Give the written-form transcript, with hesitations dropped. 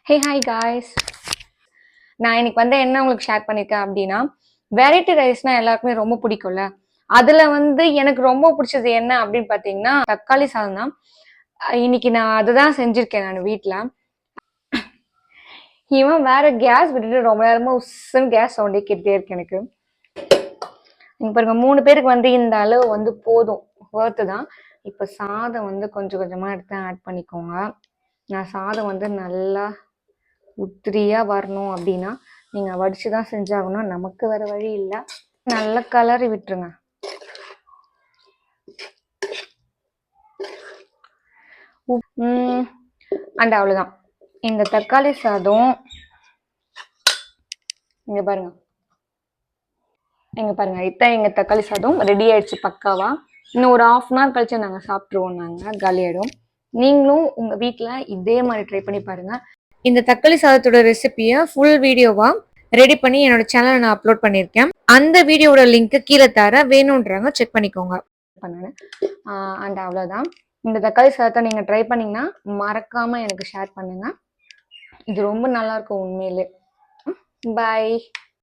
Hey hi guys. நான் இன்னைக்கு வந்து என்ன உங்களுக்கு ஷேர் பண்ணியிருக்கேன் அப்படின்னா, வெரைட்டி ரைஸ்னா எல்லாருக்குமே ரொம்ப பிடிக்கும்ல. அதுல வந்து எனக்கு ரொம்ப பிடிச்சது என்ன அப்படின்னு பார்த்தீங்கன்னா தக்காளி சாதம் தான். இன்னைக்கு நான் அதை தான் செஞ்சிருக்கேன் நான் வீட்டில். இவன் வேற கேஸ் விட்டுட்டு ரொம்ப நேரமா உஸ்ன்னு கேஸ் சவுண்டே கேட்டே இருக்கு எனக்கு. இங்க பாருங்க 3 பேருக்கு வந்து இந்த அளவு வந்து போதும், ஒர்த்து தான். இப்போ சாதம் வந்து கொஞ்சம் கொஞ்சமா எடுத்து ஆட் பண்ணிக்கோங்க. நான் சாதம் வந்து நல்லா உதிரியா வரணும் அப்படின்னா நீங்க வடிச்சு தான் செஞ்சாகணும், நமக்கு வேற வழி இல்லை. நல்லா கலரி விட்டுருங்க. அண்ட் அவ்வளவுதான். இந்த தக்காளி சாதம் இங்க பாருங்க, இதான் எங்க தக்காளி சாதம் ரெடி ஆயிடுச்சு பக்காவா. இன்னும் ஒரு ½ கழிச்சு நாங்க சாப்பிட்டுருவோம், நாங்க காலி ஆயிடும். நீங்களும் உங்க வீட்டுல இதே மாதிரி ட்ரை பண்ணி பாருங்க. இந்த தக்காளி சாதத்தோட ரெசிபியை ஃபுல் வீடியோவா ரெடி பண்ணி என்னோட சேனல்ல நான் அப்லோட் பண்ணியிருக்கேன். அந்த வீடியோட லிங்க் கீழே தர, வேணும்ன்றாங்க செக் பண்ணிக்கோங்க. பண்ணேன். அண்ட் அவ்வளோதான். இந்த தக்காளி சாதத்தை நீங்க ட்ரை பண்ணீங்கன்னா மறக்காம எனக்கு ஷேர் பண்ணுங்க. இது ரொம்ப நல்லா இருக்கும் உண்மையிலே. பாய்.